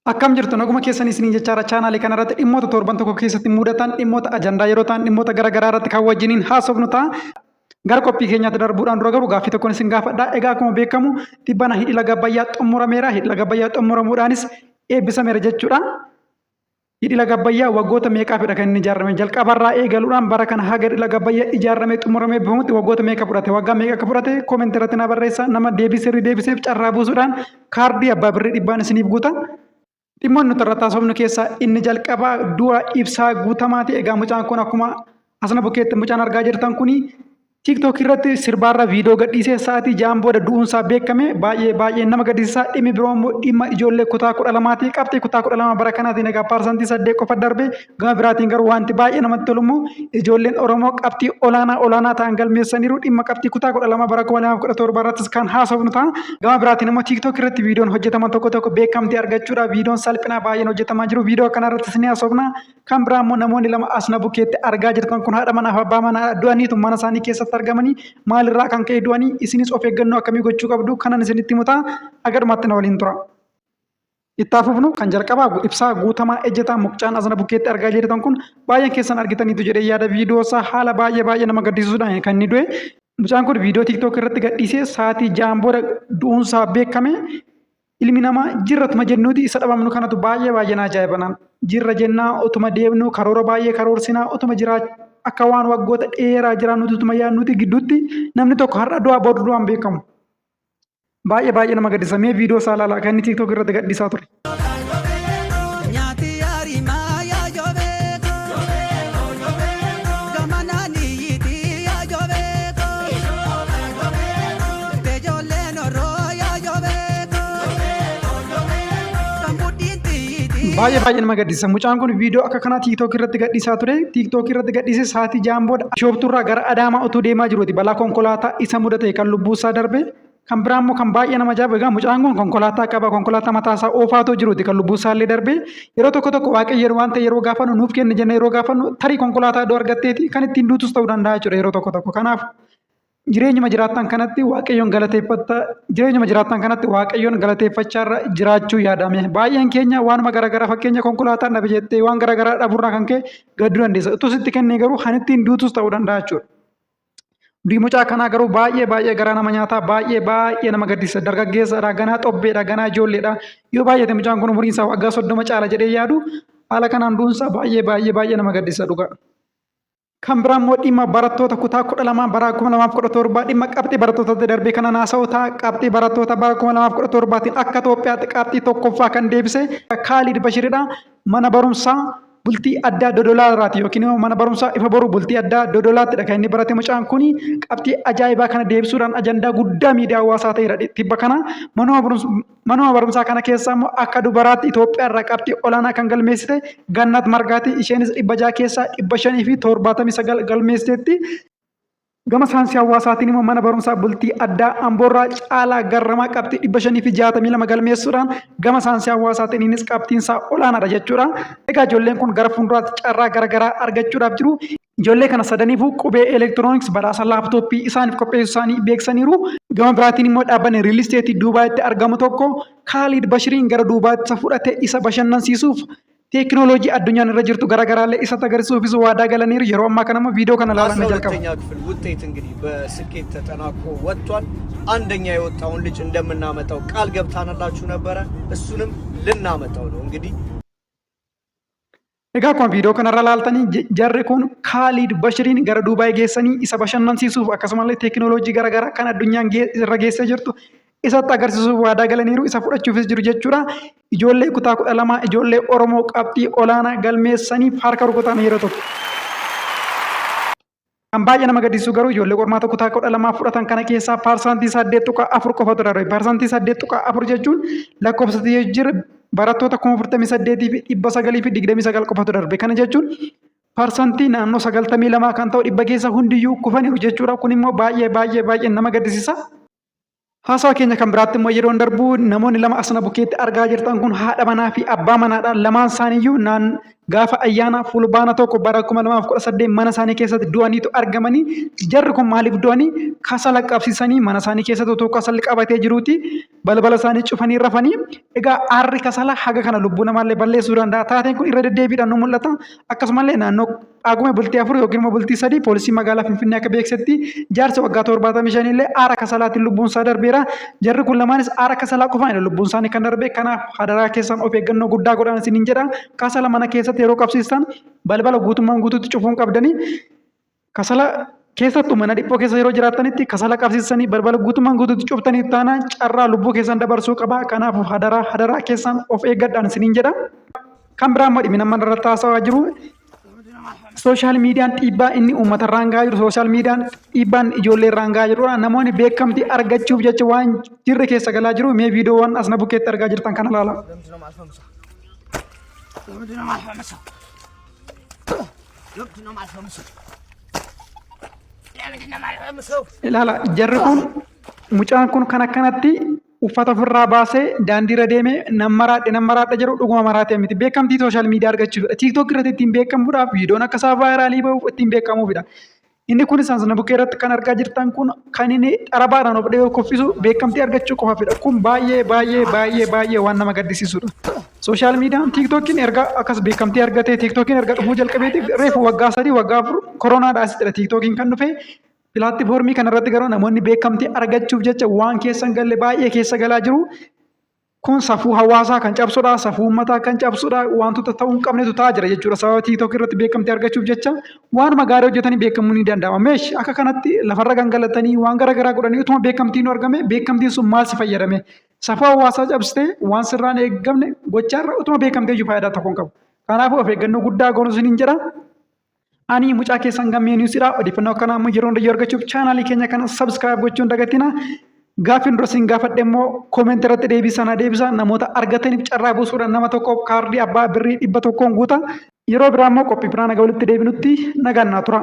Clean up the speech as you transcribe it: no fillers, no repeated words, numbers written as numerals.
Akkam jirtu naguma keessan isiniin jechaara chaanaalii kanarratti dhimmoota torban tokko keessatti mudatan dhimmoota ajandaa yeroo ta'an dhimmoota garaagaraa irratti kan wajjiniin haasofnu ta'a. Gara qophii keenyaatti darbuudhaan dura garuu gaaffii tokkoon isin gaafadha. Egaa akkuma beekamu tibbana hidhi laga Abbayyaa xumurameera. Hidhi laga Abbayyaa xumuramuudhaanis eebbisameera jechuudha. Hidhi laga Abbayyaa waggoota meeqaafidha kan inni ijaarame? Jalqabarraa eegaluudhaan bara kana haga hidhi laga Abbayyaa ijaaramee xumuramee bahutti waggoota meeqa fudhate? Waggaa meeqa akka fudhate? Koomentii irratti na barreessaa. Nama deebiseef carraa buusuudhaan kaardii abbaa birrii dhibbaan isiniif guuta. Dhimmoonni nuti irratti haasofnu keessaa inni jalqabaa du'a Ibsaa Guutamaati. Egaa mucaan kun akkuma asna bukkeetti mucaan argaa jirtan kuni TikTok irratti sirbaarra viidiyoo gadhiisee sa'aatii ja'aan booda du'uunsaa beekame baay'ee nama gaddisiisaa. Dhimmi biroo immoo dhimma ijoollee kutaa 12 qabxii kutaa 12 bara kanaatiin egaa paarsantii 8 qofa darbe gama biraatiin garuu wanti baay'ee namatti tolu immoo ijoolleen Oromoo qabxii olaanaa ta'an galmeessaniiru. Dhimma qabxii kutaa 12 bara 2017 irrattis kan haasofnu ta'a. Gama biraatiin immoo TikTok irratti viidiyoon hojjetaman tokko beekamtii argachuudhaaf viidiyoon salphinaa baay'een hojjetamaa jiru. Viidiyoo kana irrattis ni haasofna. Kan biraa immoo namoonni lama asna bukkeetti argaa jirtan kun haadha manaa fi abbaa manaa du'aniitu mana isaanii keessatti argamanii maalirraa kan ka'e du'anii isinis of eeggannoo akkamii gochuu qabdu kanan isinitti himuta agarumatti na waliin tura. Itti fufnu kan jalqabaa Ibsaa Guutamaa ejjetaa mucaan asna bukkeetti argaa jirtan kun baay'een keessan argitaniitu jedhee yaada viidiyoo isaa haala baay'ee nama gaddisiisuudhaan kan inni du'e. Mucaan kun viidiyoo TikTok irratti gadhiisee sa'aatii ja'aan booda du'uunsaa beekame. Ilmi namaa jirratuma jennuuti isa dhabamnu kanatu baay'ee na ajaa'ibanaan. Jirra jennaa utuma deemnu karoora baay'ee karoorsinaa utuma akka waan waggoota dheeraa jiraannuti utuma yaadnuti gidduutti namni tokko har'a du'aa booda du'aan beekamu. Baay'ee nama gaddisiisa. Mee viidiyoo isaa ilaalaa kan inni TikTok irratti gadhiisaa ture. Baay'ee nama gaddisiisa. Mucaan kun viidiyoo akka kanaa TikTok irratti gadhiisaa ture. TikTok irratti gadhiisee sa'aatii ja'aan booda shoofturraa gara Adaamaa utuu deemaa jiruuti balaa konkolaataa isa mudate kan lubbuusaa darbe. Kan biraa immoo kan baay'ee nama ajaa'ibu egaa mucaan kun konkolaataa qaba. Konkolaataa mataasaa oofaatoo jiruuti kan lubbuusaa illee darbe. Yeroo tokko waaqayyo waan ta'e yeroo gaafannu nuuf kenna jennee yeroo gaafannu tarii konkolaataa iddoo argatteeti kan ittiin duutus ta'uu danda'a jechuudha yeroo tokko. Kanaaf jireenyuma jiraattan kanatti waaqayyoon galateeffachaarra jiraachuu yaadame. Baay'een keenya waanuma garaagaraa fakkeenya konkolaataa dhabe jettee waan garaagaraa dhabuurraa kan ka'e gadduu dandeessa. Utuu sitti kennee garuu kan ittiin duutus ta'uu danda'a jechuudha. Mucaa kanaa garuu baay'ee garaa nama nyaataa baay'ee nama gaddisiisa. Dargaggeessadha, ganaa xobbeedha, ganaa ijoolleedha. Yoo baay'ate mucaan kun umuriin isaa waggaa 30 caala jedhee yaadu haala kanaan du'uunsaa baay'ee nama gaddisiisa dhugaa. Kan biraa immoo dhimma barattoota kutaa 12 bara 2017 dhimma qabxii barattoota darbee kana naasa'u ta'a. Qabxii barattoota bara 2017tiin akka Itoophiyaatti qabxii tokkoffaa kan deebise Kaalid Bashiridha. Mana barumsaa bultii addaa Dodolaatti yookiin immoo mana barumsaa ifa boru bultii addaa Dodolaattidha kan inni barate. Mucaan kun qabxii ajaa'ibaa kana deebisuudhaan ajandaa guddaa miidiyaa hawaasaa ta'eera. Tibba kana manuma barumsaa kana keessaa immoo akka dubaraatti Itoophiyaa irraa qabxii olaanaa kan galmeessite Gannat Margaati. Isheenis 600 keessaa 579 galmeessiteetti. Gama saayinsii hawaasaatiin immoo mana barumsaa bultii addaa Amboorraa Caalaa Garramaa qabxii 562 galmeessuudhaan gama saayinsii hawaasaatiin innis qabxiinsaa olaanaadha jechuudha. Egaa ijoolleen kun gara fuulduraatti carraa garaagaraa argachuudhaaf jiru. Ijoollee kana sadaniifuu qubee elektirooniksii badhaasa laaptooppii isaaniif qopheessuu isaanii beeksaniiru. Gama biraatiin immoo dhaabbanni riil isteetii Duubaayitti argamu tokko Kaalid Bashiriin gara Duubaayitti fudhatee isa bashannansiisuuf ቴክኖሎጂ አዱኛን ረጅርቱ ገራገራለ ኢሳታ ገርሱ ፊሱ ዋዳ ገለኒር የሮ አማ ከነማ ቪዲዮ ከነ ላላነ ጀልከው ክፍል ውጤት እንግዲህ በስኬት ተጠናቆ ወጥቷል። አንደኛ የወጣውን ልጅ እንደምናመጣው ቃል ገብታናላችሁ ነበረ። እሱንም ልናመጣው ነው እንግዲህ egaa kun viidiyoo kanarra laaltanii jarri kun Kaalid Bashiriin gara Duubaay geessanii isa bashannansiisuuf akkasumallee teekinooloojii garaagaraa kan addunyaan irra geessee jirtu isatti agarsiisuuf waadaa galaniiru isa fudhachuufis jiru jechuudha. Ijoollee kutaa 12 ijoollee Oromoo qabxii olaanaa galmeessaniif harka rukutan yeroo tokko. Kan baay'ee nama gaddisiisu garuu ijoollee qormaata kutaa 12 fudhatan kana keessaa paarsantii 8.4 qofatu darbe. Paarsantii 8.4 jechuun lakkoofsa jira barattoota 48,929 qofatu darbe. Kana jechuun paarsantii naannoo 92 kan ta'u dhibba keessa hundiyyuu kufaniiru jechuudha. Kun immoo baay'ee nama gaddisiisa. Haasaa keenya kan biraatti immoo yeroo darbu namoonni lama asna bukkeetti argaa jirtan kun haadha manaa fi abbaa manaadha. Lamaan isaaniiyyuu gaafa ayyaana fulbaana tokko bara 2018 mana isaanii keessatti du'aniitu argamanii jarri kun maaliif du'anii kasala qabsiisanii mana isaanii keessatti otoo kasalli qabatee jiruuti balbala isaanii cufanii rafanii egaa aarri kasala haga kana lubbuu namaallee balleessuu danda'a taateen kun irra deddeebiidhaan nu mul'ata akkasumallee naannoo aguma bultii 4 yookiin immoo bultii 3 poolisii magaalaa Finfinnee akka beeksisetti jaarsa waggaa 75 illee aara kasalaatiin lubbuun isaa darbeera jarri kun lamaanis aara kasalaa qofaan lubbuun isaanii kan darbe kanaaf hadaraa keessan of eeggannoo guddaa godhan isiniin jedha kasala mana keessatti yeroo qabsiistan balbala guutummaan guutuutti cufuun qabdanii kasala keessattuu mana dhiphoo keessa yeroo jiraatanitti kasala qabsiisanii balbala guutummaan guutuutti cuftanii taanaan carraa lubbuu keessan dabarsuu qaba kanaaf hadaraa keessan of eeggadhaan isiniin jedha kan biraan madhimi nama irratti haasawaa jiru sooshaal miidiyaan dhiibbaa inni uummata irraan gahaa jiru sooshaal miidiyaan dhiibbaan ijoollee irraan gahaa jirudha namoonni beekamtii argachuuf jecha waan jirre keessa galaa jiru mee viidiyoowwan asna bukkeetti argaa jirtan kana ilaala. Ilaala jarri kun mucaan kun kan akkanatti uffata ofirraa baasee daandiirra deemee nammaraadhe jedhu dhuguma maraatee miti beekamtii sooshaal miidiyaa argachuufidha tiiktook irratti ittiin beekamuudhaaf viidiyoon akka isaa vaayiraalii bahu ittiin beekamuufidha inni kun isaan bukkee irratti kan argaa jirtan kun kan inni xarabaadhaan of dhiyoo koffisu beekamtii argachuu qofaafidha kun baay'ee waan nama gaddisiisudha sooshaal miidiyaan tiiktookiin erga akkas beekamtii argatee tiiktookiin erga dhufuu jalqabeetiif reefu waggaa 3 waggaa 4 koronaadhaa asitidha tiiktookiin kan dhufe pilaatfoormii kanarratti garuu namoonni beekamtii argachuuf jecha waan keessan galle baay'ee keessa galaa jiru. Kun safuu hawaasaa kan cabsudha, safuu uummataa kan cabsudha, wantoota ta'uu hin qabnetu ta'aa jira jechuudha. Sababa tiiktook irratti beekamtii argachuuf jecha waanuma gaarii hojjetanii beekamuu ni danda'ama. Meesh akka kanatti lafarra gangalatanii waan garaagaraa godhanii utuma beekamtiin argame beekamtiin sun maal si fayyadame? Safuu hawaasaa cabsitee waan sirraan eeggamne gochaarra utuma beekamtee iyyuu faayidaa tokko hin qabu. Kanaafuu of eeggannoo guddaa goonuu isiniin jedha. Ani mucaa keessan gammee niwusidha odeeffannoo akkanaa immoo yeroo hundayyuu argachuuf chaanaalii keenya kana sabskiraayib gochuun dagatina gaaffiin dura siin gaafadhe immoo koomentii irratti deebisa namoota argataniif carraa buusuudhaan nama tokkoof kaardii abbaa birrii 100 guuta yeroo biraa immoo qophii biraan walitti deebinutti nagaan naa tura.